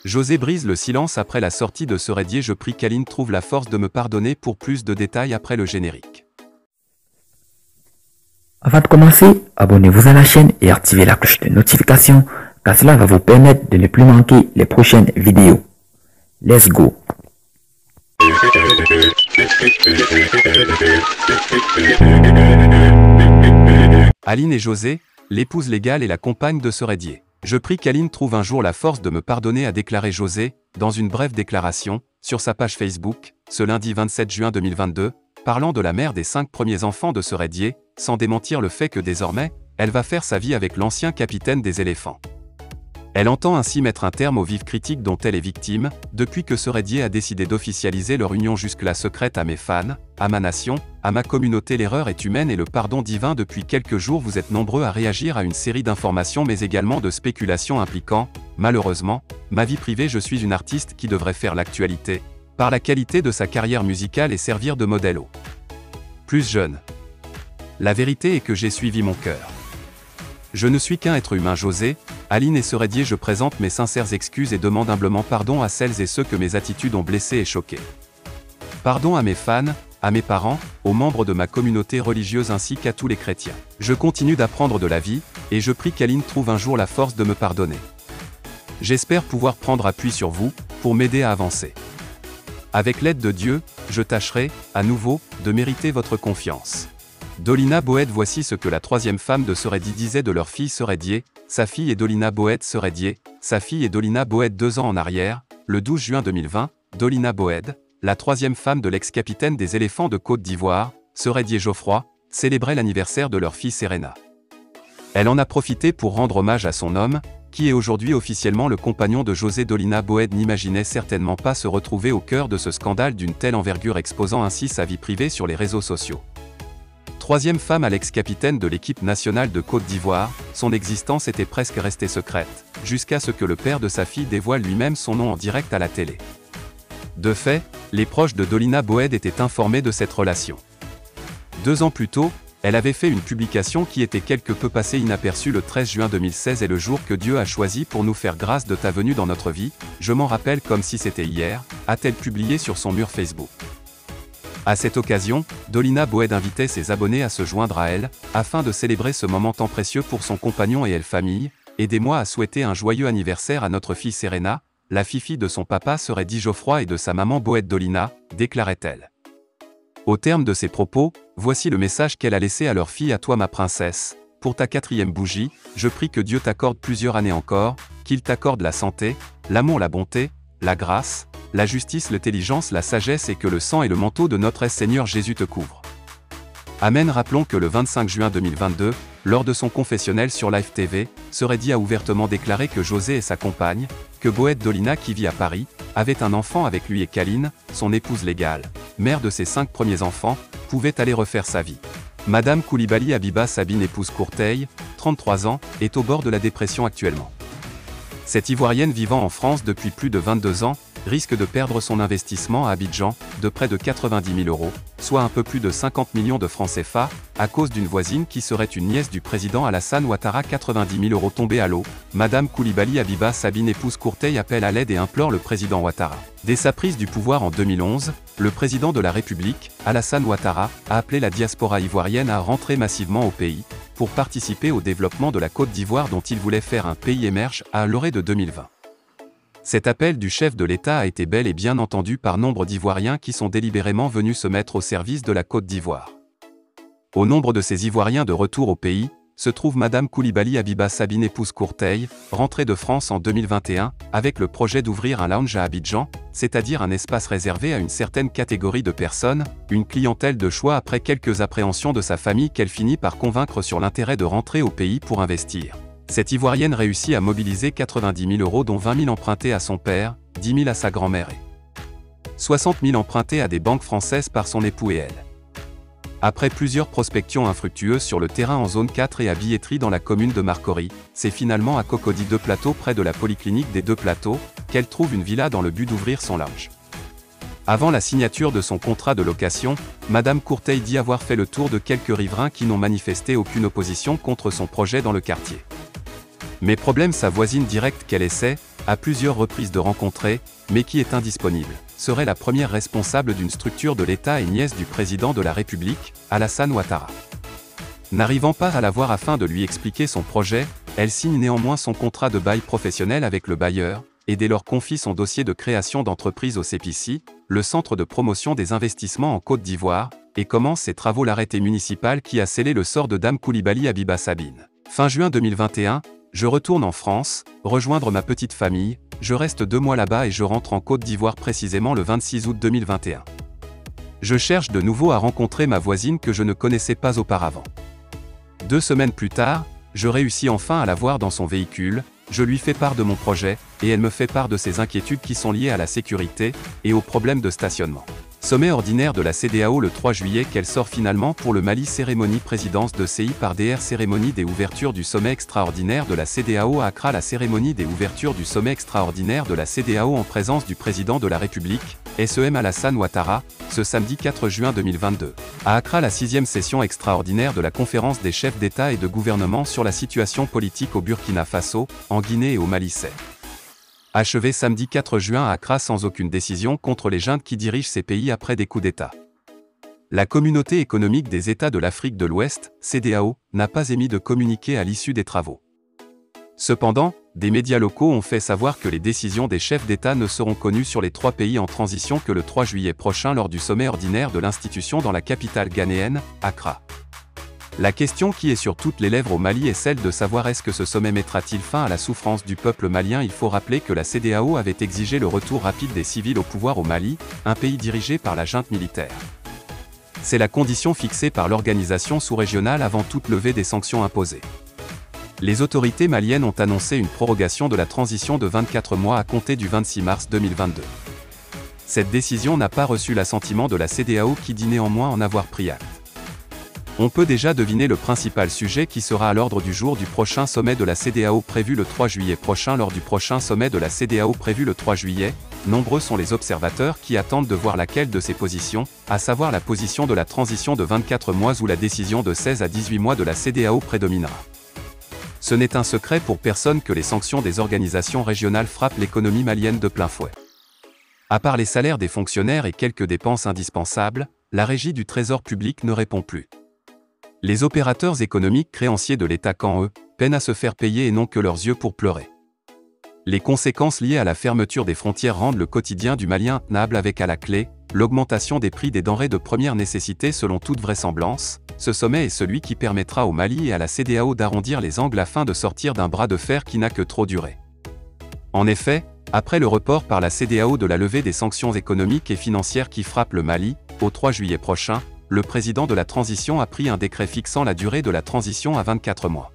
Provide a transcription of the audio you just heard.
José brise le silence après la sortie de ce raidier. Je prie qu'Aline trouve la force de me pardonner. Pour plus de détails après le générique. Avant de commencer, abonnez-vous à la chaîne et activez la cloche de notification car cela va vous permettre de ne plus manquer les prochaines vidéos. Let's go! Aline et José, l'épouse légale et la compagne de ce raidier. Je prie qu'Aline trouve un jour la force de me pardonner, a déclaré José, dans une brève déclaration, sur sa page Facebook, ce lundi 27 juin 2022, parlant de la mère des 5 premiers enfants de ce raidier, sans démentir le fait que désormais, elle va faire sa vie avec l'ancien capitaine des éléphants. Elle entend ainsi mettre un terme aux vives critiques dont elle est victime, depuis que ce raidier a décidé d'officialiser leur union jusque-là secrète. À mes fans, à ma nation, à ma communauté, l'erreur est humaine et le pardon divin. Depuis quelques jours, vous êtes nombreux à réagir à une série d'informations mais également de spéculations impliquant, malheureusement, ma vie privée. Je suis une artiste qui devrait faire l'actualité, par la qualité de sa carrière musicale et servir de modèle aux plus jeunes. La vérité est que j'ai suivi mon cœur. Je ne suis qu'un être humain. José, Aline et ce raidier, je présente mes sincères excuses et demande humblement pardon à celles et ceux que mes attitudes ont blessés et choqués. Pardon à mes fans, à mes parents, aux membres de ma communauté religieuse ainsi qu'à tous les chrétiens. Je continue d'apprendre de la vie, et je prie qu'Aline trouve un jour la force de me pardonner. J'espère pouvoir prendre appui sur vous, pour m'aider à avancer. Avec l'aide de Dieu, je tâcherai, à nouveau, de mériter votre confiance. Dolina Boed. Voici ce que la troisième femme de ce raidier disait de leur fille ce raidier. Sa fille est Dolina Boed. Ce raidier, sa fille est Dolina Boed. 2 ans en arrière, le 12 juin 2020, Dolina Boed, la troisième femme de l'ex-capitaine des éléphants de Côte d'Ivoire, ce raidier Geoffroy, célébrait l'anniversaire de leur fille Serena. Elle en a profité pour rendre hommage à son homme, qui est aujourd'hui officiellement le compagnon de José. Dolina Boed n'imaginait certainement pas se retrouver au cœur de ce scandale d'une telle envergure, exposant ainsi sa vie privée sur les réseaux sociaux. Troisième femme à l'ex-capitaine de l'équipe nationale de Côte d'Ivoire, son existence était presque restée secrète, jusqu'à ce que le père de sa fille dévoile lui-même son nom en direct à la télé. De fait, les proches de Dolina Boed étaient informés de cette relation. 2 ans plus tôt, elle avait fait une publication qui était quelque peu passée inaperçue. Le 13 juin 2016 est le jour que Dieu a choisi pour nous faire grâce de ta venue dans notre vie, je m'en rappelle comme si c'était hier, a-t-elle publié sur son mur Facebook. À cette occasion, Dolina Boed invitait ses abonnés à se joindre à elle, afin de célébrer ce moment tant précieux pour son compagnon et elle famille. Aidez-moi à souhaiter un joyeux anniversaire à notre fille Serena, la fifi de son papa ce raidier Geoffroy et de sa maman Boed. Dolina, déclarait-elle. Au terme de ses propos, voici le message qu'elle a laissé à leur fille. À toi ma princesse, pour ta 4e bougie, je prie que Dieu t'accorde plusieurs années encore, qu'il t'accorde la santé, l'amour, la bonté, la grâce, la justice, l'intelligence, la sagesse et que le sang et le manteau de notre Seigneur Jésus te couvrent. Amen. Rappelons que le 25 juin 2022, lors de son confessionnel sur Live TV, ce raidier a ouvertement déclaré que José et sa compagne, que Boed Dolina qui vit à Paris, avait un enfant avec lui et qu'Aline, son épouse légale, mère de ses 5 premiers enfants, pouvait aller refaire sa vie. Madame Koulibaly Habiba Sabine, épouse Courteil, 33 ans, est au bord de la dépression actuellement. Cette Ivoirienne vivant en France depuis plus de 22 ans, risque de perdre son investissement à Abidjan, de près de 90 000 €, soit un peu plus de 50 millions de francs CFA, à cause d'une voisine qui serait une nièce du président Alassane Ouattara. 90 000 € tombés à l'eau, Madame Koulibaly Habiba Sabine, épouse Courteil, appelle à l'aide et implore le président Ouattara. Dès sa prise du pouvoir en 2011, le président de la République, Alassane Ouattara, a appelé la diaspora ivoirienne à rentrer massivement au pays, pour participer au développement de la Côte d'Ivoire dont il voulait faire un pays émerge à l'orée de 2020. Cet appel du chef de l'État a été bel et bien entendu par nombre d'Ivoiriens qui sont délibérément venus se mettre au service de la Côte d'Ivoire. Au nombre de ces Ivoiriens de retour au pays, se trouve Madame Koulibaly Habiba Sabine, épouse Courteil, rentrée de France en 2021, avec le projet d'ouvrir un lounge à Abidjan, c'est-à-dire un espace réservé à une certaine catégorie de personnes, une clientèle de choix. Après quelques appréhensions de sa famille qu'elle finit par convaincre sur l'intérêt de rentrer au pays pour investir. Cette Ivoirienne réussit à mobiliser 90 000 €, dont 20 000 empruntés à son père, 10 000 à sa grand-mère et 60 000 empruntés à des banques françaises par son époux et elle. Après plusieurs prospections infructueuses sur le terrain en zone 4 et à billetterie dans la commune de Marcory, c'est finalement à Cocody 2 Plateaux, près de la polyclinique des 2 Plateaux, qu'elle trouve une villa dans le but d'ouvrir son lounge. Avant la signature de son contrat de location, Madame Courteil dit avoir fait le tour de quelques riverains qui n'ont manifesté aucune opposition contre son projet dans le quartier. Mes problèmes, sa voisine directe qu'elle essaie, à plusieurs reprises de rencontrer, mais qui est indisponible, serait la première responsable d'une structure de l'État et nièce du président de la République, Alassane Ouattara. N'arrivant pas à la voir afin de lui expliquer son projet, elle signe néanmoins son contrat de bail professionnel avec le bailleur, et dès lors confie son dossier de création d'entreprise au CEPICI, le Centre de promotion des investissements en Côte d'Ivoire, et commence ses travaux l'arrêté municipal qui a scellé le sort de Dame Coulibaly Habiba Sabine. Fin juin 2021, je retourne en France, rejoindre ma petite famille, je reste 2 mois là-bas et je rentre en Côte d'Ivoire précisément le 26 août 2021. Je cherche de nouveau à rencontrer ma voisine que je ne connaissais pas auparavant. 2 semaines plus tard, je réussis enfin à la voir dans son véhicule, je lui fais part de mon projet, et elle me fait part de ses inquiétudes qui sont liées à la sécurité, et aux problèmes de stationnement. Sommet ordinaire de la CEDEAO le 3 juillet qu'elle sort finalement pour le Mali. Cérémonie présidence de CI par DR. Cérémonie des ouvertures du sommet extraordinaire de la CEDEAO à Accra. La cérémonie des ouvertures du sommet extraordinaire de la CEDEAO en présence du président de la République, SEM Alassane Ouattara, ce samedi 4 juin 2022. À Accra, la 6e session extraordinaire de la conférence des chefs d'État et de gouvernement sur la situation politique au Burkina Faso, en Guinée et au Mali s'est achevé samedi 4 juin à Accra sans aucune décision contre les juntes qui dirigent ces pays après des coups d'État. La Communauté économique des États de l'Afrique de l'Ouest, CEDEAO, n'a pas émis de communiqué à l'issue des travaux. Cependant, des médias locaux ont fait savoir que les décisions des chefs d'État ne seront connues sur les 3 pays en transition que le 3 juillet prochain lors du sommet ordinaire de l'institution dans la capitale ghanéenne, Accra. La question qui est sur toutes les lèvres au Mali est celle de savoir est-ce que ce sommet mettra-t-il fin à la souffrance du peuple malien. Il faut rappeler que la CEDEAO avait exigé le retour rapide des civils au pouvoir au Mali, un pays dirigé par la junte militaire. C'est la condition fixée par l'organisation sous-régionale avant toute levée des sanctions imposées. Les autorités maliennes ont annoncé une prorogation de la transition de 24 mois à compter du 26 mars 2022. Cette décision n'a pas reçu l'assentiment de la CEDEAO qui dit néanmoins en avoir pris acte. On peut déjà deviner le principal sujet qui sera à l'ordre du jour du prochain sommet de la CEDEAO prévu le 3 juillet prochain. Lors du prochain sommet de la CEDEAO prévu le 3 juillet, nombreux sont les observateurs qui attendent de voir laquelle de ces positions, à savoir la position de la transition de 24 mois ou la décision de 16 à 18 mois de la CEDEAO prédominera. Ce n'est un secret pour personne que les sanctions des organisations régionales frappent l'économie malienne de plein fouet. À part les salaires des fonctionnaires et quelques dépenses indispensables, la régie du Trésor public ne répond plus. Les opérateurs économiques créanciers de l'État, quant eux, peinent à se faire payer et n'ont que leurs yeux pour pleurer. Les conséquences liées à la fermeture des frontières rendent le quotidien du Malien intenable avec à la clé, l'augmentation des prix des denrées de première nécessité. Selon toute vraisemblance, ce sommet est celui qui permettra au Mali et à la CEDEAO d'arrondir les angles afin de sortir d'un bras de fer qui n'a que trop duré. En effet, après le report par la CEDEAO de la levée des sanctions économiques et financières qui frappent le Mali, au 3 juillet prochain, le président de la transition a pris un décret fixant la durée de la transition à 24 mois.